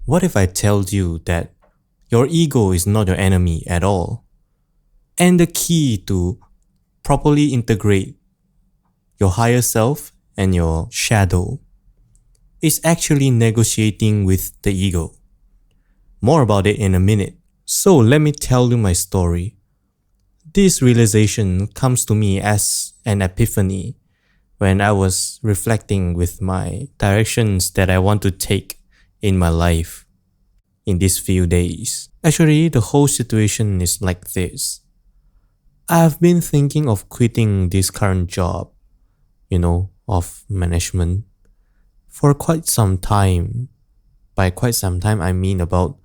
What if I told you that your ego is not your enemy at all? And the key to properly integrate your higher self and your shadow is actually negotiating with the ego. More about it in a minute. So let me tell you my story. This realization comes to me as an epiphany when I was reflecting with my directions that I want to take in my life in these few days. Actually, the whole situation is like this. I've been thinking of quitting this current job, of management for quite some time. By quite some time, I mean about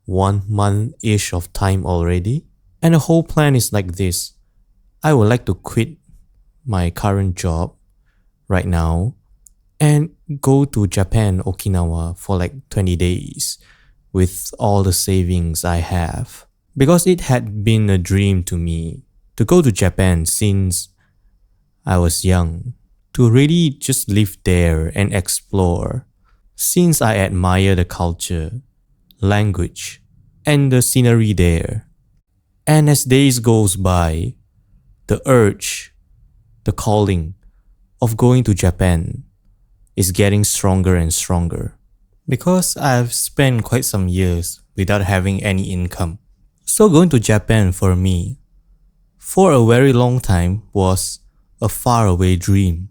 1 month-ish of time already. And the whole plan is like this. I would like to quit my current job right now and go to Japan, Okinawa for like 20 days with all the savings I have. Because it had been a dream to me to go to Japan since I was young, to really just live there and explore, since I admire the culture, language, and the scenery there. And as days goes by, the urge, the calling of going to Japan is getting stronger and stronger. Because I've spent quite some years without having any income. So going to Japan for me, for a very long time, was a faraway dream.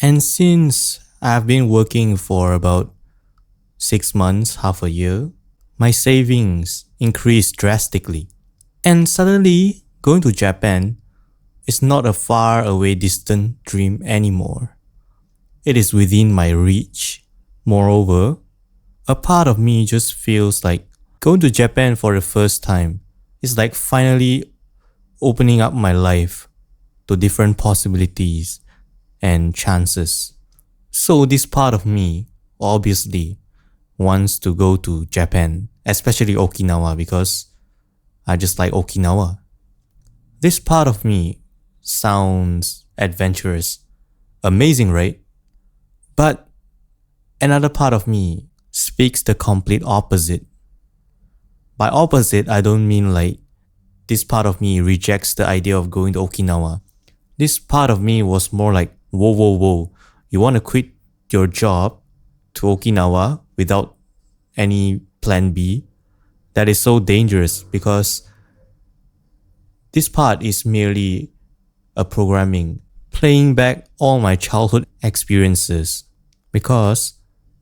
And since I've been working for about 6 months, half a year, my savings increased drastically. And suddenly, going to Japan is not a far away distant dream anymore. It is within my reach. Moreover, a part of me just feels like going to Japan for the first time is like finally opening up my life to different possibilities and chances. So this part of me obviously wants to go to Japan, especially Okinawa, because I just like Okinawa. This part of me sounds adventurous, amazing, right? But another part of me speaks the complete opposite. By opposite, I don't mean like this part of me rejects the idea of going to Okinawa. This part of me was more like, whoa, you want to quit your job to Okinawa without any plan B? That is so dangerous, because this part is merely a programming, playing back all my childhood experiences, because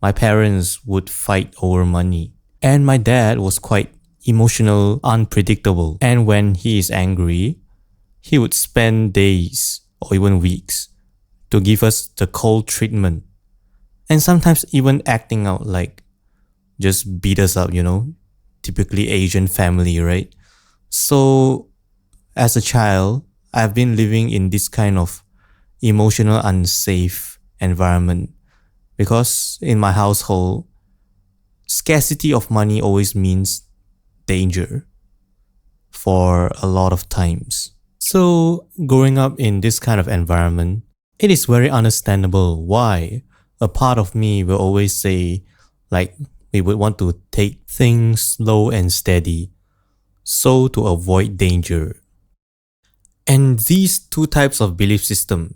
my parents would fight over money, and my dad was quite emotional, unpredictable, and when he is angry, he would spend days or even weeks to give us the cold treatment, and sometimes even acting out like just beat us up, typically Asian family, right? So as a child, I've been living in this kind of emotional unsafe environment, because in my household, scarcity of money always means danger for a lot of times. So growing up in this kind of environment, it is very understandable why a part of me will always say, like, we would want to take things slow and steady, so to avoid danger. And these two types of belief system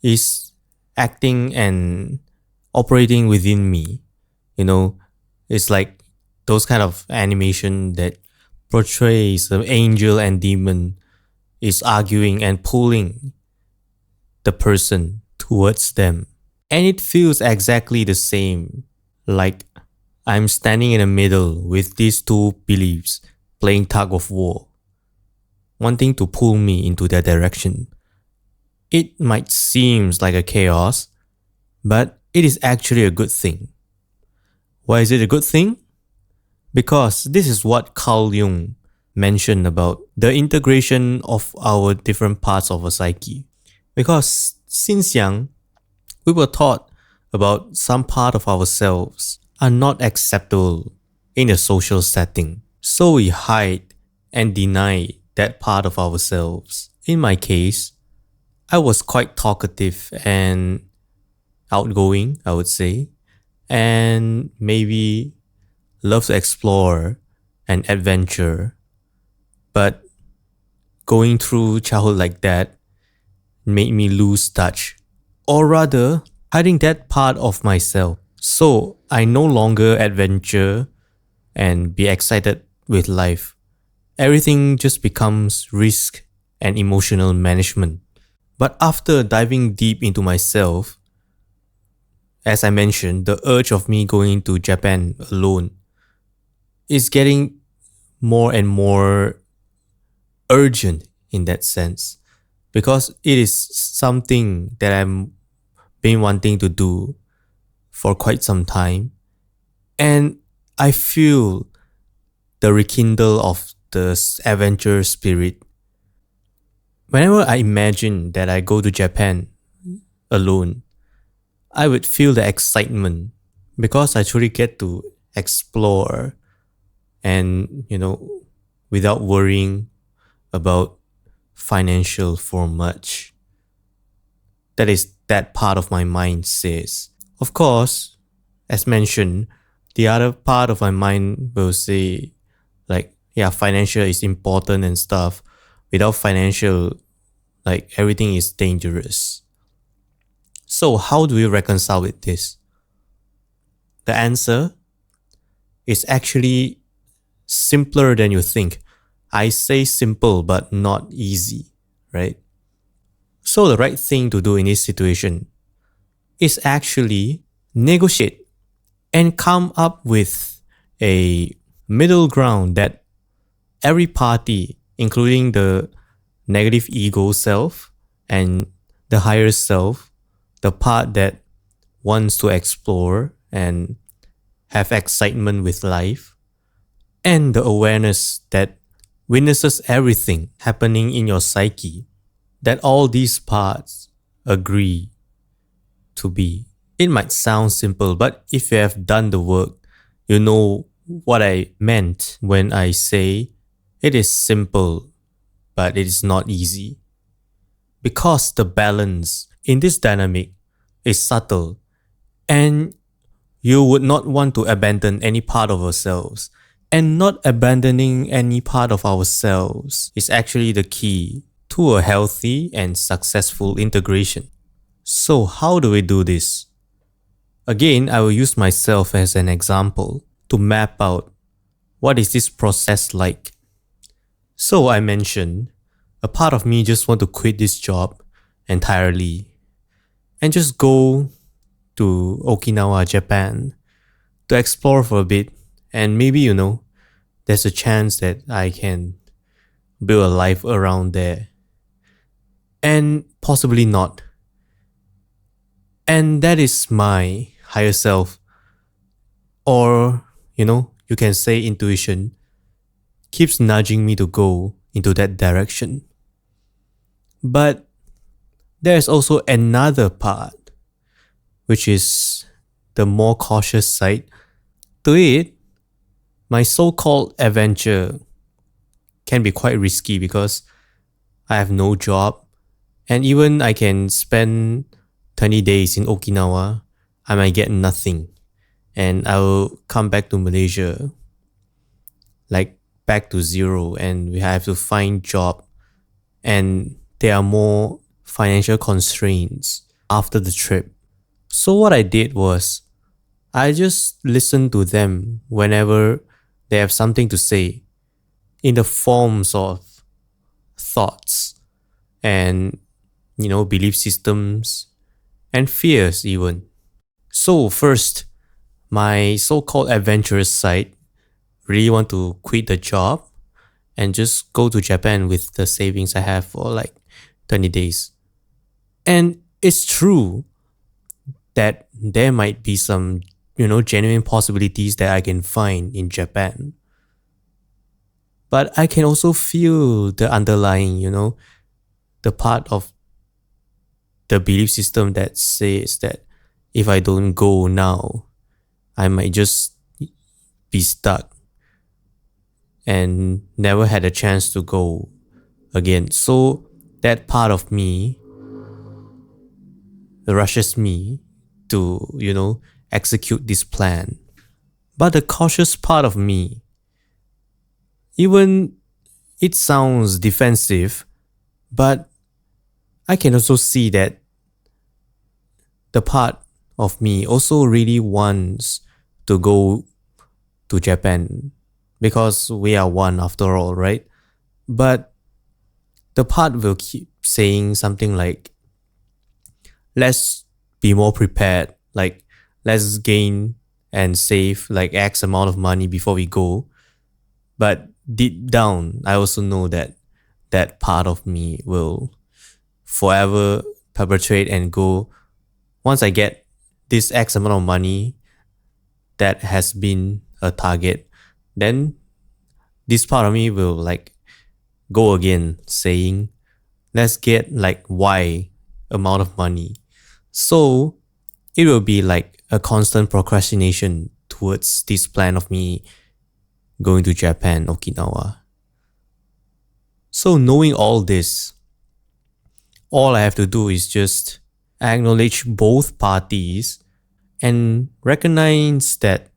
is acting and operating within me. It's like those kind of animation that portrays an angel and demon is arguing and pulling the person towards them. And it feels exactly the same, like I'm standing in the middle with these two beliefs playing tug of war, wanting to pull me into their direction. It might seem like a chaos, but it is actually a good thing. Why is it a good thing? Because this is what Carl Jung mentioned about the integration of our different parts of our psyche. Because since young, we were taught about some part of ourselves are not acceptable in a social setting. So we hide and deny that part of ourselves. In my case, I was quite talkative and outgoing, I would say, and maybe love to explore and adventure, but going through childhood like that made me lose touch, or rather, hiding that part of myself. So I no longer adventure and be excited with life. Everything just becomes risk and emotional management. But after diving deep into myself, as I mentioned, the urge of me going to Japan alone is getting more and more urgent in that sense, because it is something that I'm been wanting to do for quite some time, and I feel the rekindle of the adventure spirit. Whenever I imagine that I go to Japan alone, I would feel the excitement because I truly get to explore and, without worrying about financial for much. That is that part of my mind says. Of course, as mentioned, the other part of my mind will say, like, yeah, financial is important and stuff. Without financial, like, everything is dangerous. So how do we reconcile with this? The answer is actually simpler than you think. I say simple but not easy, right? So the right thing to do in this situation is actually negotiate and come up with a middle ground that every party, including the negative ego self and the higher self, the part that wants to explore and have excitement with life, and the awareness that witnesses everything happening in your psyche, that all these parts agree to be. It might sound simple, but if you have done the work, you know what I meant when I say it is simple, but it is not easy. Because the balance in this dynamic is subtle, and you would not want to abandon any part of ourselves. And not abandoning any part of ourselves is actually the key to a healthy and successful integration. So how do we do this? Again, I will use myself as an example to map out what is this process like. So I mentioned, a part of me just want to quit this job entirely and just go to Okinawa, Japan to explore for a bit, and maybe, there's a chance that I can build a life around there. And possibly not. And that is my higher self, or, you can say intuition, keeps nudging me to go into that direction. But there's also another part, which is the more cautious side. To it, my so-called adventure can be quite risky because I have no job, and even I can spend 20 days in Okinawa, I might get nothing, and I will come back to Malaysia, like back to zero, and we have to find job, and there are more financial constraints after the trip. So what I did was, I just listened to them whenever they have something to say in the forms of thoughts and, belief systems and fears even. So first, my so-called adventurous side really want to quit the job and just go to Japan with the savings I have for like 20 days. And it's true that there might be some, genuine possibilities that I can find in Japan. But I can also feel the underlying, the part of the belief system that says that if I don't go now, I might just be stuck and never had a chance to go again. So that part of me rushes me to, execute this plan. But the cautious part of me, even it sounds defensive, but I can also see that the part of me also really wants to go to Japan because we are one after all, right? But the part will keep saying something like, let's be more prepared, like, let's gain and save like X amount of money before we go. But deep down, I also know that that part of me will forever perpetuate and go, once I get this X amount of money that has been a target, then this part of me will like go again saying, let's get like Y amount of money. So it will be like a constant procrastination towards this plan of me going to Japan, Okinawa. So knowing all this, all I have to do is just acknowledge both parties and recognize that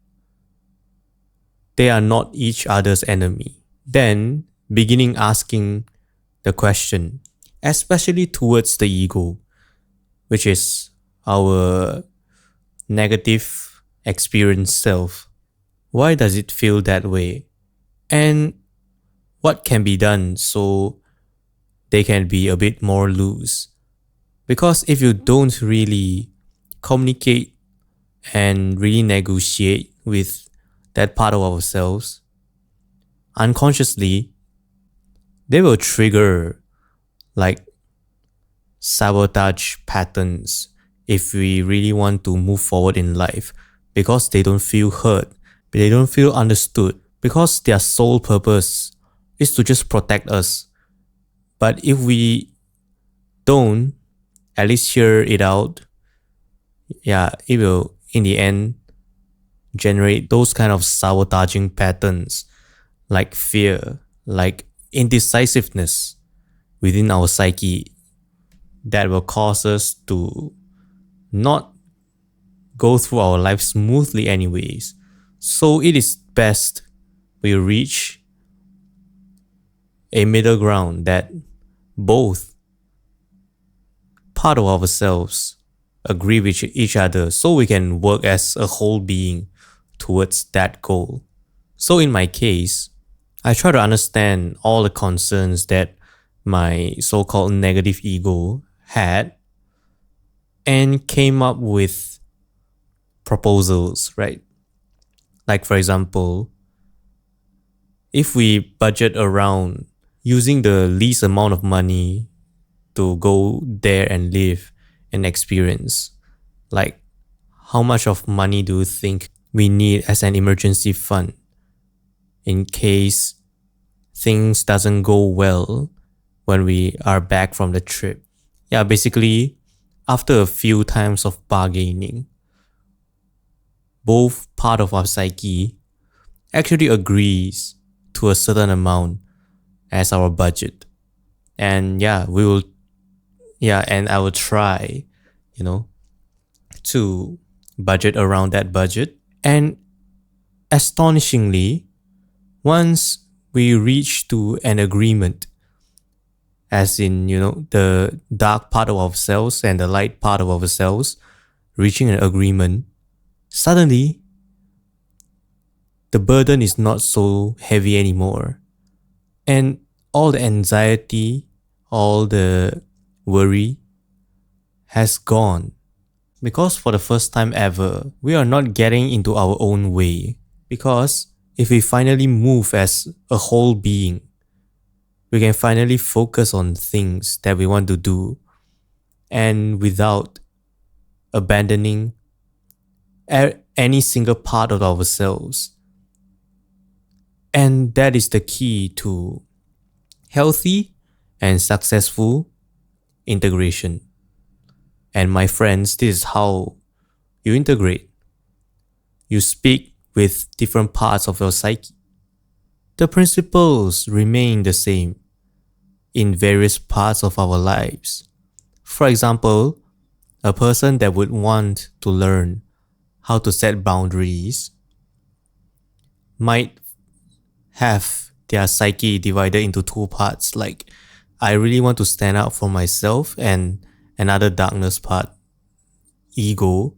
they are not each other's enemy. Then beginning asking the question, especially towards the ego, which is our negative experience self. Why does it feel that way? And what can be done so they can be a bit more loose? Because if you don't really communicate and really negotiate with that part of ourselves, unconsciously, they will trigger like sabotage patterns if we really want to move forward in life, because they don't feel heard, they don't feel understood, because their sole purpose is to just protect us. But if we don't at least hear it out, it will in the end generate those kind of sabotaging patterns like fear, like indecisiveness within our psyche that will cause us to not go through our life smoothly anyways. So it is best we reach a middle ground that both part of ourselves agree with each other so we can work as a whole being towards that goal. So in my case, I try to understand all the concerns that my so-called negative ego had and came up with proposals, right? Like for example, if we budget around using the least amount of money to go there and live and experience, like how much of money do you think we need as an emergency fund in case things doesn't go well when we are back from the trip? Basically, after a few times of bargaining, both part of our psyche actually agrees to a certain amount as our budget. And I will try, to budget around that budget. And astonishingly, once we reach to an agreement, as in, the dark part of ourselves and the light part of ourselves reaching an agreement, suddenly the burden is not so heavy anymore. And all the anxiety, all the worry has gone. Because for the first time ever, we are not getting into our own way. Because if we finally move as a whole being, we can finally focus on things that we want to do and without abandoning any single part of ourselves. And that is the key to healthy and successful integration. And my friends, this is how you integrate. You speak with different parts of your psyche. The principles remain the same in various parts of our lives. For example, a person that would want to learn how to set boundaries might have their psyche divided into two parts, like I really want to stand out for myself, and another darkness part, ego,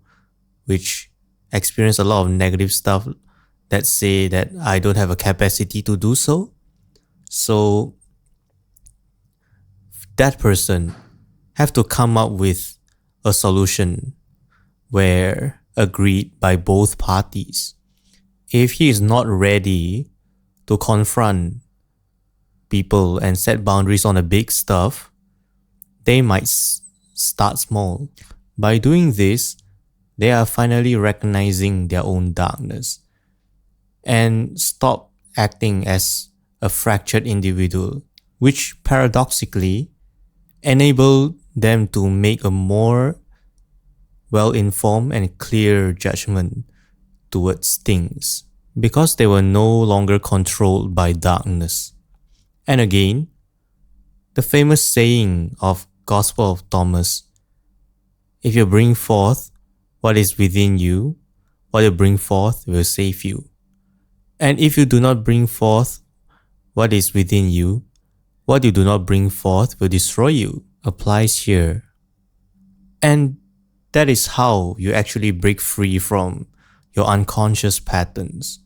which experience a lot of negative stuff that say that I don't have a capacity to do so. So that person have to come up with a solution where agreed by both parties. If he is not ready to confront people and set boundaries on the big stuff, they might start small. By doing this, they are finally recognizing their own darkness and stop acting as a fractured individual, which paradoxically enable them to make a more well-informed and clear judgment towards things, because they were no longer controlled by darkness. And again, the famous saying of Gospel of Thomas, if you bring forth what is within you, what you bring forth will save you. And if you do not bring forth what is within you, what you do not bring forth will destroy you, applies here. And that is how you actually break free from your unconscious patterns.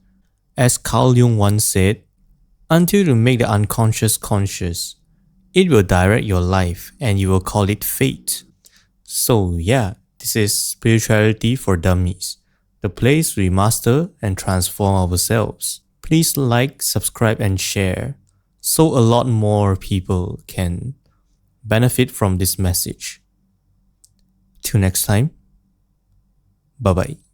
As Carl Jung once said, until you make the unconscious conscious, it will direct your life and you will call it fate. So yeah, this is Spirituality for Dummies, the place we master and transform ourselves. Please like, subscribe and share so a lot more people can benefit from this message. Till next time, bye bye.